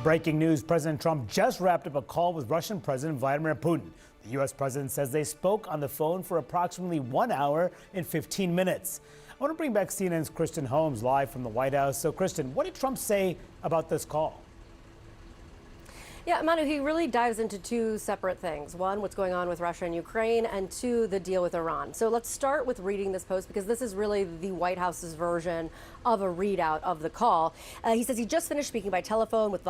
Breaking news, President Trump just wrapped up a call with Russian President Vladimir Putin. The U.S. president says they spoke on the phone for approximately 1 hour and 15 minutes. I want to bring back CNN's Kristen Holmes live from the White House. So, Kristen, what did Trump say about this call? Yeah, Manu, he really dives into two separate things. One, what's going on with Russia and Ukraine, and two, the deal with Iran. So let's start with reading this post because this is really the White House's version of a readout of the call. He says he just finished speaking by telephone with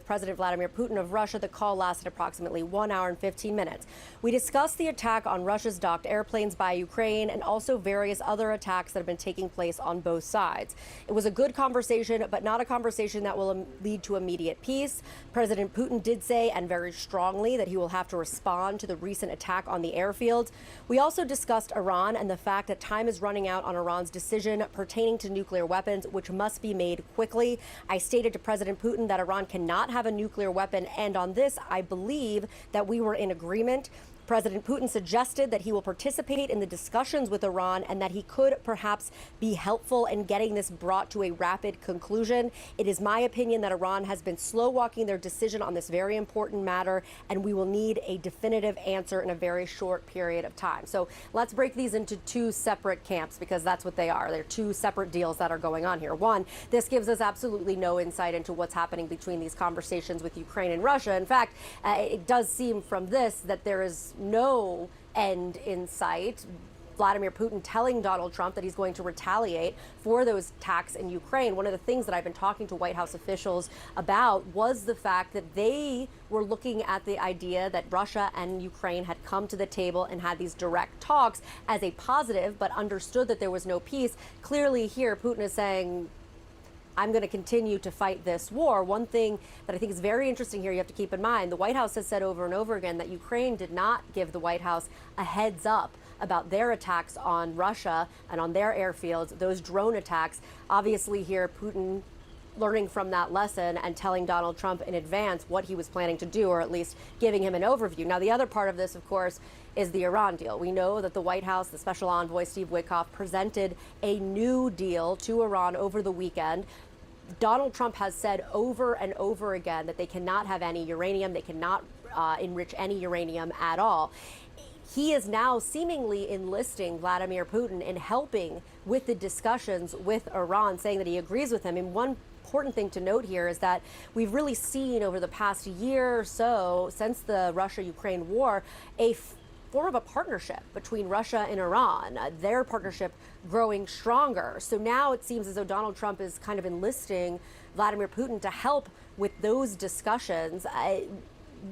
President Vladimir Putin of Russia. The call lasted approximately 1 hour and 15 minutes. We discussed the attack on Russia's docked airplanes by Ukraine and also various other attacks that have been taking place on both sides. It was a good conversation, but not a conversation that will lead to immediate peace. President Putin did say, and very strongly, that he will have to respond to the recent attack on the airfields. We also discussed Iran and the fact that time is running out on Iran's decision pertaining to nuclear weapons, which must be made quickly. I stated to President Putin that Iran cannot have a nuclear weapon, and on this, I believe that we were in agreement. President Putin suggested that he will participate in the discussions with Iran and that he could perhaps be helpful in getting this brought to a rapid conclusion. It is my opinion that Iran has been slow walking their decision on this very important matter, and we will need a definitive answer in a very short period of time. So let's break these into two separate camps because that's what they are. They're two separate deals that are going on here. One, this gives us absolutely no insight into what's happening between these conversations with Ukraine and Russia. In fact, it does seem from this that there is no end in sight. Vladimir Putin telling Donald Trump that he's going to retaliate for those attacks in Ukraine. One of the things that I've been talking to White House officials about was the fact that they were looking at the idea that Russia and Ukraine had come to the table and had these direct talks as a positive, but understood that there was no peace. Clearly here, Putin is saying, I'm going to continue to fight this war. One thing that I think is very interesting here, you have to keep in mind, the White House has said over and over again that Ukraine did not give the White House a heads up about their attacks on Russia and on their airfields, those drone attacks. Obviously here, Putin learning from that lesson and telling Donald Trump in advance what he was planning to do, or at least giving him an overview. Now, the other part of this, of course, is the Iran deal. We know that the White House, the special envoy Steve Witkoff, presented a new deal to Iran over the weekend. Donald Trump has said over and over again that they cannot have any uranium, they cannot enrich any uranium at all. He is now seemingly enlisting Vladimir Putin in helping with the discussions with Iran, saying that he agrees with him. And one important thing to note here is that we've really seen over the past year or so, since the Russia-Ukraine war, a form of a partnership between Russia and Iran, their partnership growing stronger. So now it seems as though Donald Trump is kind of enlisting Vladimir Putin to help with those discussions.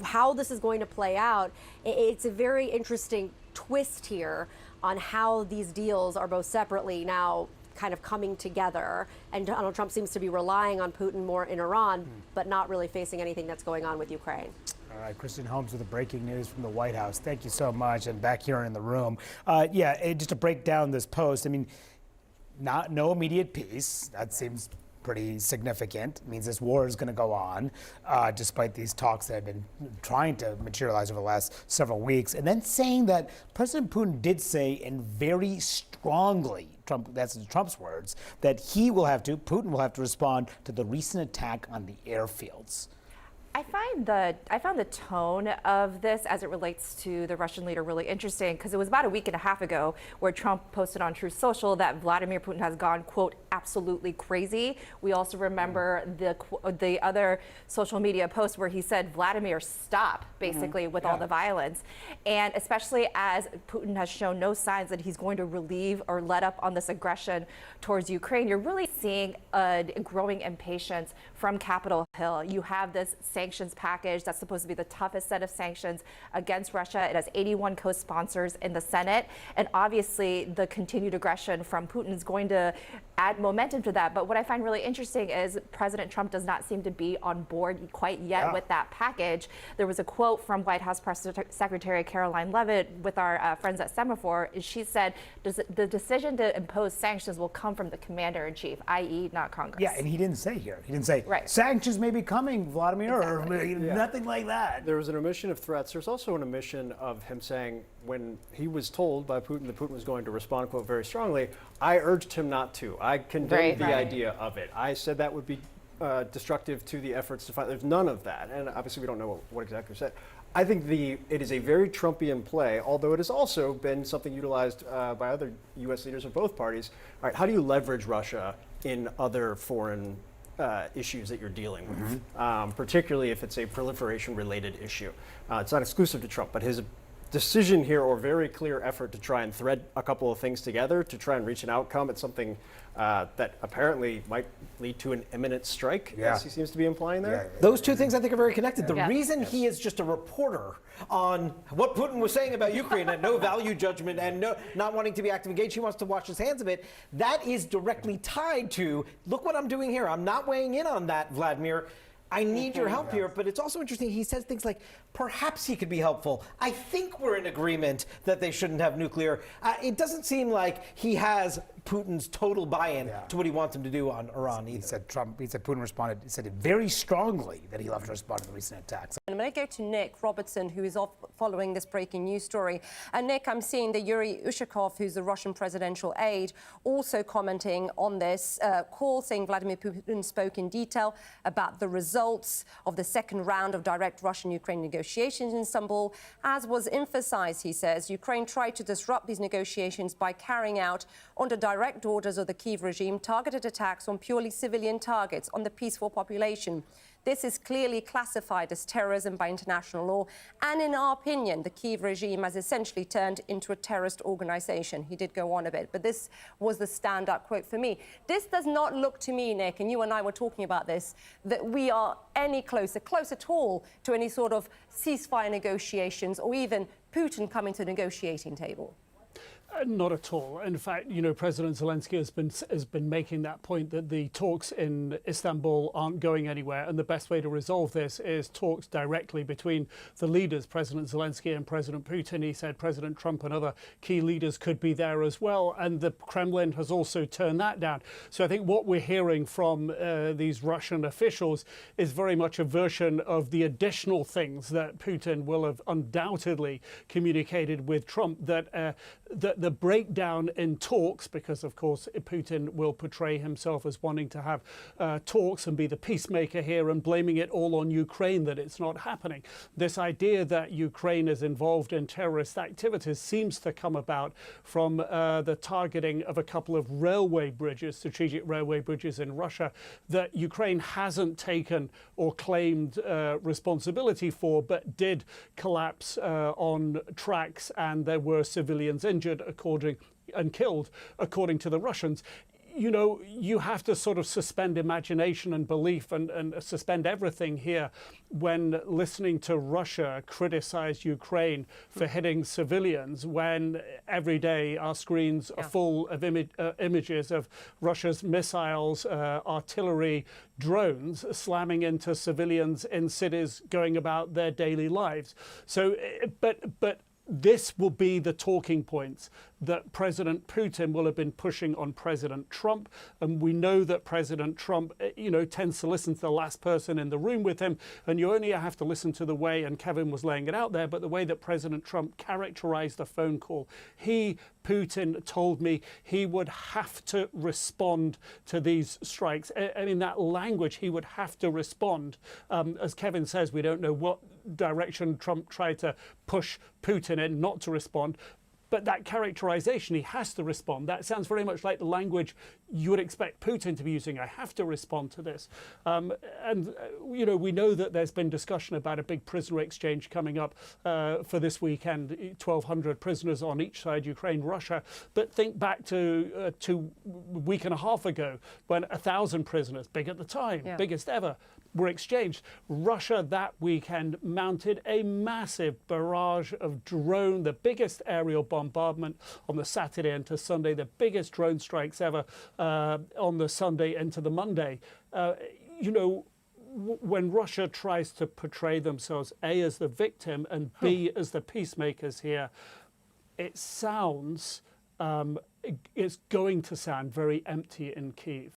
How this is going to play out, it's a very interesting twist here on how these deals are both separately now kind of coming together. And Donald Trump seems to be relying on Putin more in Iran, but not really facing anything that's going on with Ukraine. All right, Kristen Holmes with the breaking news from the White House. Thank you so much. And back here in the room, just to break down this post, I mean, no immediate peace. That seems pretty significant. It means this war is going to go on, despite these talks that have been trying to materialize over the last several weeks. And then saying that President Putin did say, and very strongly, that's in Trump's words, that Putin will have to respond to the recent attack on the airfields. I found the tone of this as it relates to the Russian leader really interesting because it was about a week and a half ago where Trump posted on Truth Social that Vladimir Putin has gone, quote, absolutely crazy. We also remember the other social media post where he said, Vladimir, stop, basically, with all the violence. And especially as Putin has shown no signs that he's going to relieve or let up on this aggression towards Ukraine, you're really seeing a growing impatience from Capitol Hill. You have this sanctions package that's supposed to be the toughest set of sanctions against Russia. It has 81 co-sponsors in the Senate. And obviously, the continued aggression from Putin is going to add momentum to that. But what I find really interesting is President Trump does not seem to be on board quite yet with that package. There was a quote from White House Press Secretary Caroline Leavitt with our friends at Semaphore. She said, the decision to impose sanctions will come from the commander-in-chief, i.e. not Congress. Yeah, and he didn't say here. He didn't say, sanctions may be coming, Vladimir, or nothing like that. There was an omission of threats. There's also an omission of him saying when he was told by Putin that Putin was going to respond, quote, very strongly, I urged him not to. I condemned the idea of it. I said that would be destructive to the efforts to fight. There's none of that, and obviously we don't know what exactly was said. I think it is a very Trumpian play, although it has also been something utilized by other U.S. leaders of both parties. All right, how do you leverage Russia in other foreign issues that you're dealing with, particularly if it's a proliferation-related issue? It's not exclusive to Trump, but his decision here, or very clear effort to try and thread a couple of things together to try and reach an outcome, it's something that apparently might lead to an imminent strike, as he seems to be implying there. Those two things I think are very connected. The reason he is just a reporter on what Putin was saying about Ukraine and no value judgment and not wanting to be active engaged, he wants to wash his hands of it, that is directly tied to, look what I'm doing here. I'm not weighing in on that, Vladimir. I need your help here, but it's also interesting. He says things like, perhaps he could be helpful. I think we're in agreement that they shouldn't have nuclear. It doesn't seem like he has Putin's total buy-in to what he wants him to do on Iran either. He said Putin responded, he said it very strongly that he'll have to respond to the recent attacks. I'm going to go to Nick Robertson, who is following this breaking news story. And Nick, I'm seeing that Yuri Ushakov, who's the Russian presidential aide, also commenting on this call, saying Vladimir Putin spoke in detail about the results of the second round of direct Russian-Ukraine negotiations in Istanbul. As was emphasized, he says, Ukraine tried to disrupt these negotiations by carrying out, under direct orders of the Kyiv regime, targeted attacks on purely civilian targets, on the peaceful population. This is clearly classified as terrorism by international law, and in our opinion, the Kyiv regime has essentially turned into a terrorist organization. He did go on a bit, but this was the standout quote for me. This does not look to me, Nick, and you and I were talking about this, that we are any close at all to any sort of ceasefire negotiations or even Putin coming to the negotiating table. Not at all. In fact, you know, President Zelenskyy has been making that point that the talks in Istanbul aren't going anywhere, and the best way to resolve this is talks directly between the leaders, President Zelenskyy and President Putin. He said President Trump and other key leaders could be there as well, and the Kremlin has also turned that down. So I think what we're hearing from these Russian officials is very much a version of the additional things that Putin will have undoubtedly communicated with Trump, that the breakdown in talks, because of course Putin will portray himself as wanting to have talks and be the peacemaker here and blaming it all on Ukraine that it's not happening. This idea that Ukraine is involved in terrorist activities seems to come about from the targeting of a couple of railway bridges, strategic railway bridges in Russia, that Ukraine hasn't taken or claimed responsibility for, but did collapse on tracks, and there were civilians injured and killed, according to the Russians. You know, you have to sort of suspend imagination and belief and suspend everything here when listening to Russia criticize Ukraine for hitting civilians, when every day our screens are full of images of Russia's missiles, artillery, drones slamming into civilians in cities going about their daily lives. So, but this will be the talking points that President Putin will have been pushing on President Trump. And we know that President Trump, you know, tends to listen to the last person in the room with him. And you only have to listen to the way, and Kevin was laying it out there, but the way that President Trump characterized the phone call. Putin told me he would have to respond to these strikes. I mean, that language, he would have to respond. As Kevin says, we don't know what direction Trump tried to push Putin in not to respond. But that characterization, he has to respond. That sounds very much like the language you would expect Putin to be using. I have to respond to this. You know, we know that there's been discussion about a big prisoner exchange coming up for this weekend, 1,200 prisoners on each side, Ukraine, Russia. But think back to a week and a half ago when 1,000 prisoners, big at the time, biggest ever, were exchanged. Russia that weekend mounted a massive barrage of drone, the biggest aerial bombardment on the Saturday into Sunday, the biggest drone strikes ever on the Sunday into the Monday. You know, when Russia tries to portray themselves A, as the victim, and B, as the peacemakers here, it sounds, it's going to sound very empty in Kyiv.